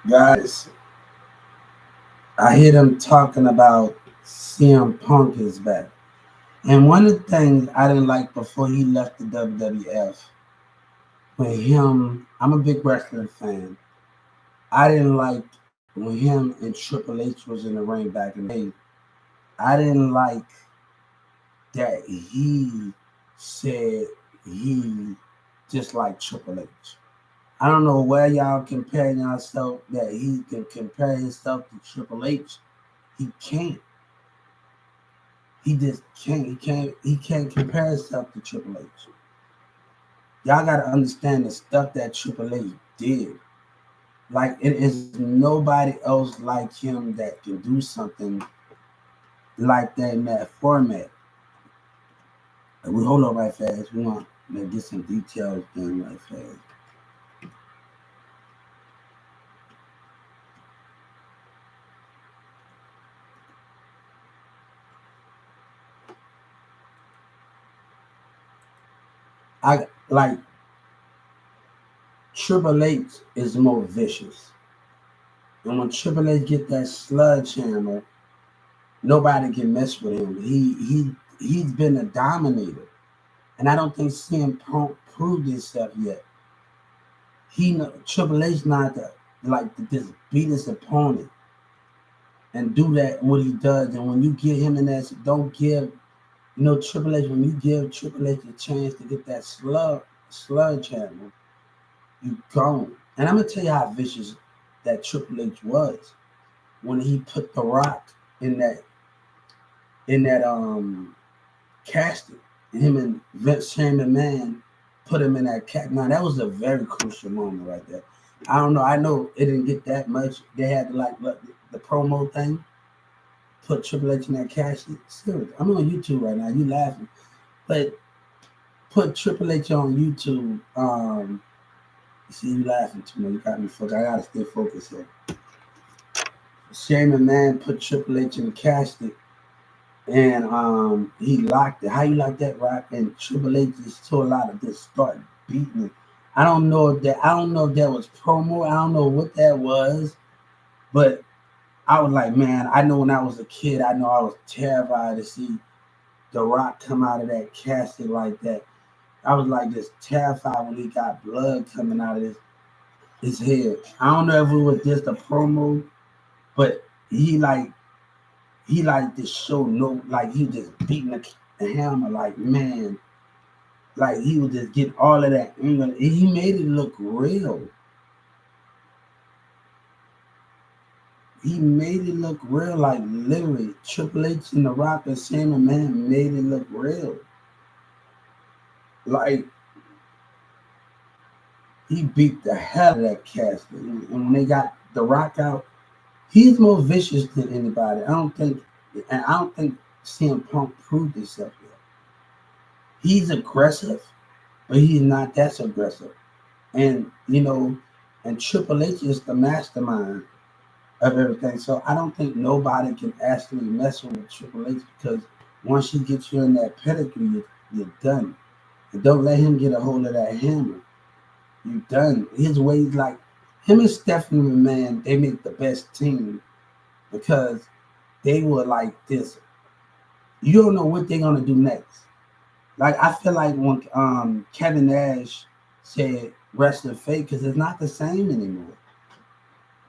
Guys, I hear them talking about CM Punk is back. And one of the things I didn't like before he left the WWF, when him, I'm a big wrestling fan. I didn't like when him and Triple H was in the ring back in the day. I didn't like that he said he just like Triple H. I don't know where y'all comparing yourself that he can compare himself to Triple H. He can't. He just can't. He can't compare himself to Triple H. Y'all gotta understand the stuff that Triple H did. Like it is nobody else like him that can do something like that in that format. And we hold on right fast. We want to get some details done right fast. I like Triple H is more vicious. And when Triple H get that sludge hammer, nobody can mess with him. He's been a dominator. And I don't think CM Punk proved himself yet. Triple H not to like to just beat his opponent and do that what he does. And when you get him in that, don't give Triple H. When you give Triple H a chance to get that sludge hammer, you gone. And I'm gonna tell you how vicious that Triple H was when he put the Rock in that casting. And him and Vince McMahon put him in that cat. Now that was a very crucial moment right there. I don't know. I know it didn't get that much. They had to like look, the promo thing, put Triple H in that casting. Serious. I'm on YouTube right now. You laughing, but put Triple H on YouTube. See you laughing too much. You got me focused. I gotta stay focused here. Shane McMahon put Triple H in the casting and he locked it. How you like that, Rock? And Triple H just told a lot of this start beating it. I don't know if that was promo. I don't know what that was, but I was like, man, I know when I was a kid, I know I was terrified to see The Rock come out of that casket like that. I was like just terrified when he got blood coming out of his head. I don't know if it was just a promo, but he like to show no, like he just beating the hammer, like man, like he was just getting all of that anger. He made it look real. He made it look real, like literally Triple H and The Rock and Sam and Man made it look real. Like he beat the hell out of that casket. And when they got The Rock out, he's more vicious than anybody. I don't think CM Punk proved himself yet. He's aggressive, but he's not that aggressive. And and Triple H is the mastermind of everything. So I don't think nobody can actually mess with Triple H because once he gets you in that pedigree, you're done. And don't let him get a hold of that hammer. You're done. His ways, like him and Stephanie McMahon, they make the best team because they were like this. You don't know what they're gonna do next. Like I feel like when Kevin Nash said wrestling fake because it's not the same anymore.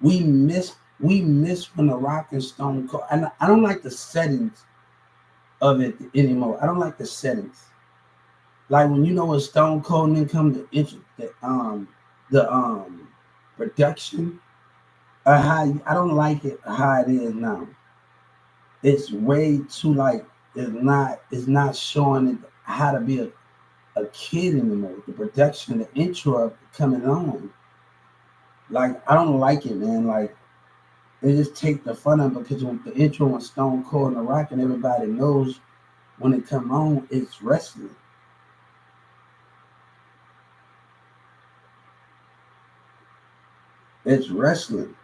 We miss when the Rock and Stone Cold. And I don't like the settings of it anymore. I don't like the settings. Like when when Stone Cold and then come the production. I don't like it how it is now. It's way too like it's not showing it how to be a kid anymore. The production, the intro of coming on. Like I don't like it, man. Like they just take the fun of it because when the intro when Stone Cold and The Rock and everybody knows when it come on, it's wrestling. It's wrestling.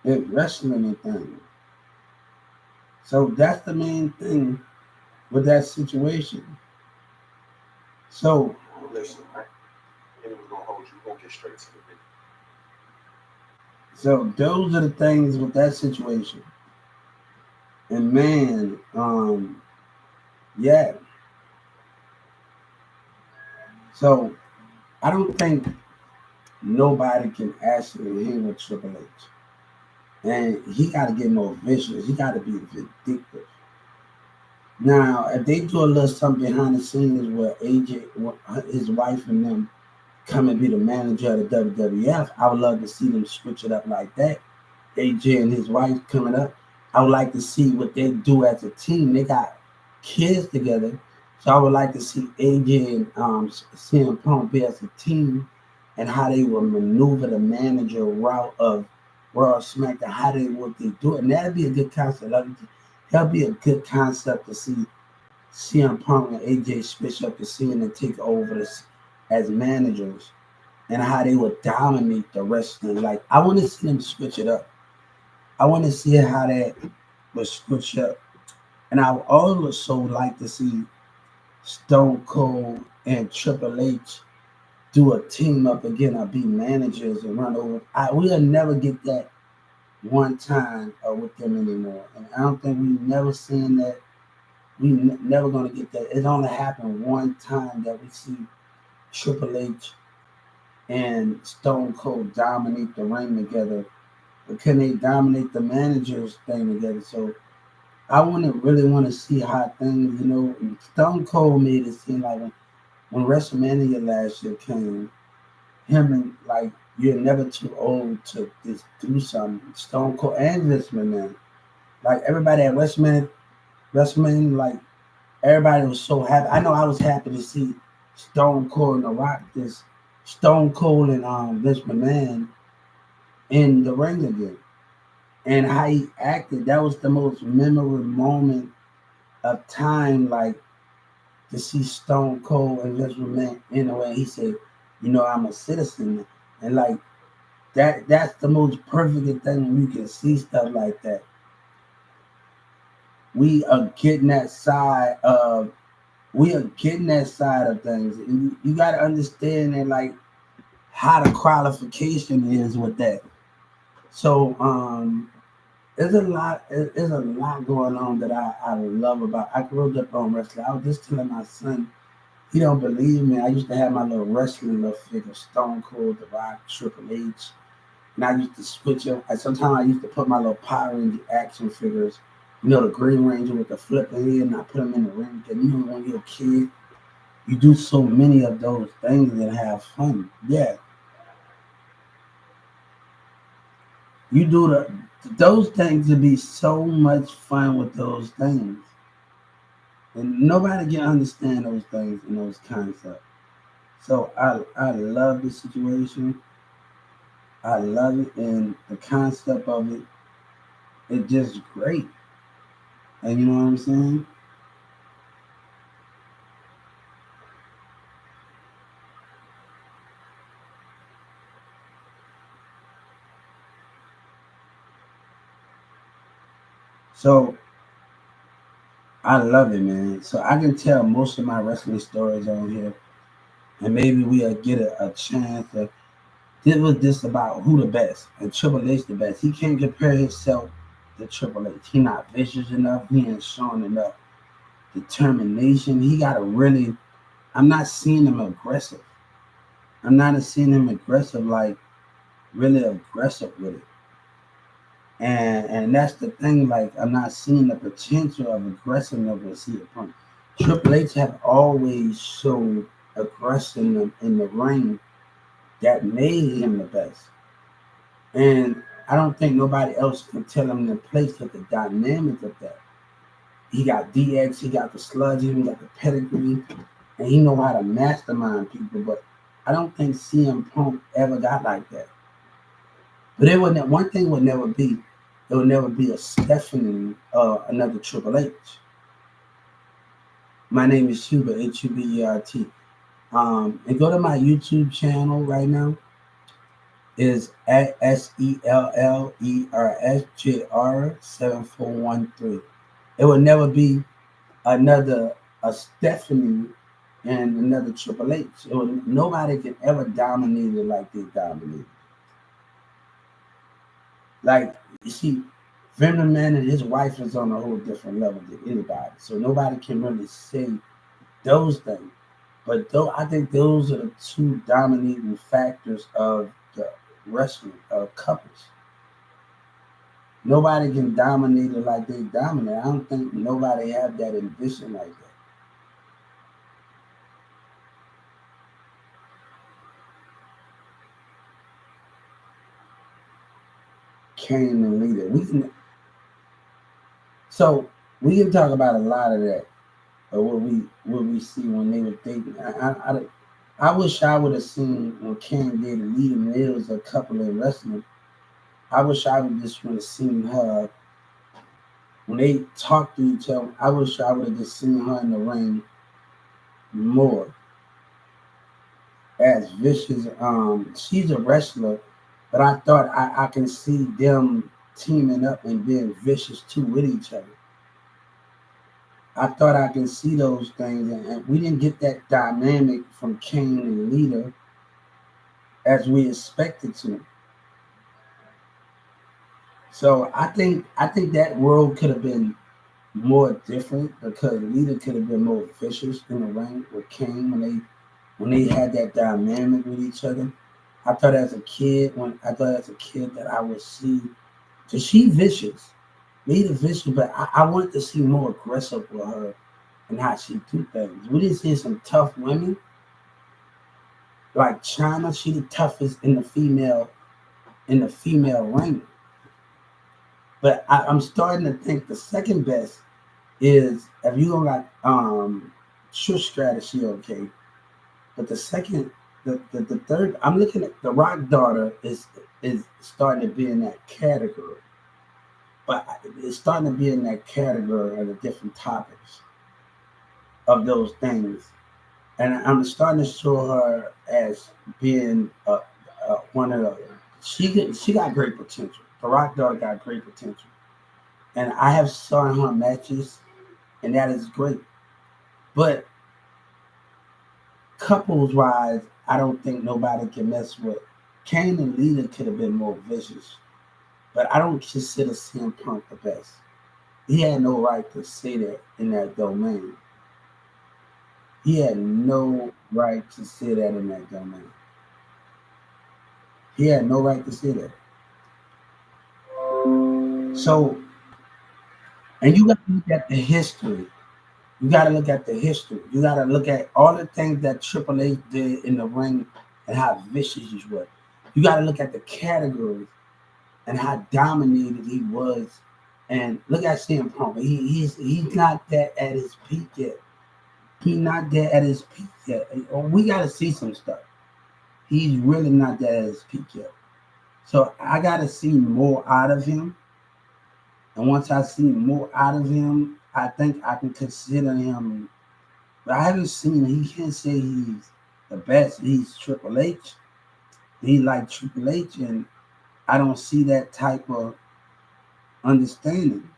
and wrestling and things. So that's the main thing with that situation. So Listen, I ain't even gonna hold you. We're gonna get straight to the video. so those are the things with that situation. And man, yeah. So I don't think nobody can actually hang with Triple H. And he got to get more vicious. He got to be vindictive. Now, if they do a little something behind the scenes where AJ, his wife, and them come and be the manager of the WWF, I would love to see them switch it up like that. AJ and his wife coming up. I would like to see what they do as a team. They got kids together, so I would like to see AJ and CM Punk be as a team, and how they will maneuver the manager route of Raw SmackDown. How they what they do it, and that'd be a good concept. That'd be a good concept to see CM Punk and AJ switch up the scene and take over this as managers, and how they would dominate the wrestling. Like I want to see them switch it up. I want to see how that would switch up. And I would also like to see Stone Cold and Triple H do a team up again or be managers and run over. We'll never get that one time with them anymore. And I don't think we never seen that. Never gonna get that. It only happened one time that we see Triple H and Stone Cold dominate the ring together. But can they dominate the managers thing together? So I really want to see how things, Stone Cold made it seem like when WrestleMania last year came, him and like you're never too old to just do something. Stone Cold and Vince McMahon, like everybody at WrestleMania, like everybody was so happy. I know I was happy to see Stone Cold and The Rock, this Stone Cold and Vince McMahon in the ring again, and how he acted. That was the most memorable moment of time, like to see Stone Cold and Vince McMahon in a way. He said, I'm a citizen. And like that's the most perfect thing when you can see stuff like that. We are getting that side of things. And you gotta understand that like how the qualification is with that. So there's a lot going on that I love about. I grew up on wrestling. I was just telling my son. He don't believe me. I used to have my little wrestling little figure, Stone Cold, The Rock, Triple H, and I used to switch them. And sometimes I used to put my little Power Ranger action figures, the Green Ranger with the flipping head, and I put them in the ring. And when you're a kid, you do so many of those things and have fun. Yeah, you do those things to be so much fun with those things, and nobody can understand those things and those concepts. So I love the situation. I love it, and the concept of it is just great. And you know what I'm saying? So I love it, man. So I can tell most of my wrestling stories on here, and maybe we'll get a chance to. This was just about who the best, and Triple H the best. He can't compare himself to Triple H. He not vicious enough. He ain't showing enough determination. He got to really. I'm not seeing him aggressive. I'm not seeing him aggressive, like really aggressive with it. And that's the thing. Like I'm not seeing the potential of aggressiveness with CM Punk. Triple H have always showed aggression in the ring that made him the best. And I don't think nobody else can tell him the place of the dynamic of that. He got DX, he got the sludge, he got the pedigree, and he know how to mastermind people. But I don't think CM Punk ever got like that. But it would one thing would never be. There will never be a Stephanie another Triple H. My name is Hubert, Hubert. And go to my YouTube channel right now is at SELLERSJR7413. It will never be another a Stephanie and another Triple H. Nobody can ever dominate it like they dominated. Like you see, Venom Man and his wife is on a whole different level than anybody. So nobody can really say those things. But though I think those are the two dominating factors of the wrestling couples. Nobody can dominate it like they dominate. I don't think nobody have that ambition like that. Kane and Lita. So we can talk about a lot of that. What we see when they were dating. I wish I would have seen when Kane dated Lita and it was a couple of wrestling. I wish I would just would have seen her when they talked to each other. I wish I would have just seen her in the ring more as vicious. She's a wrestler, but I thought I can see them teaming up and being vicious too with each other. I thought I can see those things, and we didn't get that dynamic from Kane and Lita as we expected to. So I think that world could have been more different because Lita could have been more vicious in the ring with Kane when they had that dynamic with each other. I thought as a kid that I would see because she vicious, Lita vicious, but I wanted to see more aggressive with her and how she do things. We didn't see some tough women like China. She the toughest in the female ring. But I'm starting to think the second best is if you don't got Trish strategy, okay. But the third, I'm looking at the Rock daughter is starting to be in that category. But it's starting to be in that category of the different topics of those things. And I'm starting to show her as being one of the. She got great potential. The Rock daughter got great potential, and I have saw her matches, and that is great. But couples wise, I don't think nobody can mess with. Kane and Lita could have been more vicious, but I don't consider CM Punk the best. He had no right to say that in that domain. He had no right to say that in that domain. He had no right to say that. So, and you got to look at the history. You got to look at the history. You got to look at all the things that Triple H did in the ring and how vicious he was. You got to look at the categories and how dominated he was. And look at CM Punk. He's not that at his peak yet. He's not there at his peak yet. We got to see some stuff. He's really not there at his peak yet. So I got to see more out of him. And once I see more out of him, I think I can consider him. But I haven't seen. He can't say he's the best. He's Triple H. He like Triple H, and I don't see that type of understanding.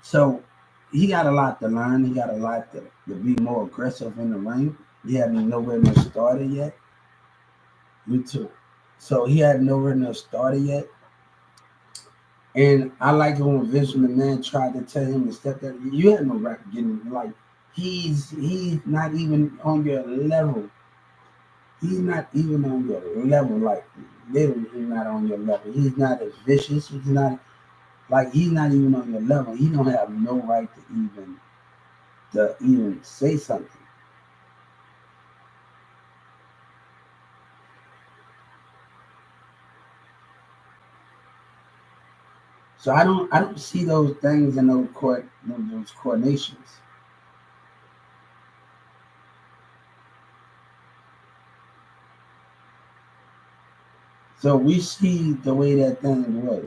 So he got a lot to learn. He got a lot to be more aggressive in the ring. He hasn't nowhere near started yet. You too. So he had nowhere near started yet. And I like it when Vince McMahon tried to tell him to step that you had no right getting like he's not even on your level. He's not even on your level. Like literally he's not on your level. He's not as vicious. He's not even on your level. He don't have no right to even say something. So I don't see those things in those coordinations. So we see the way that thing was.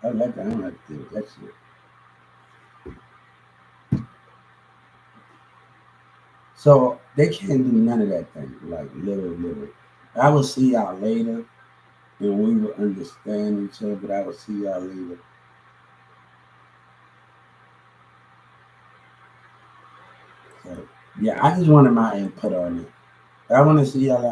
I like that. I don't like to do that shit. So they can't do none of that thing, like little. I will see y'all later, and we will understand each other. But I will see y'all later. So yeah, I just wanted my input on it. I want to see y'all.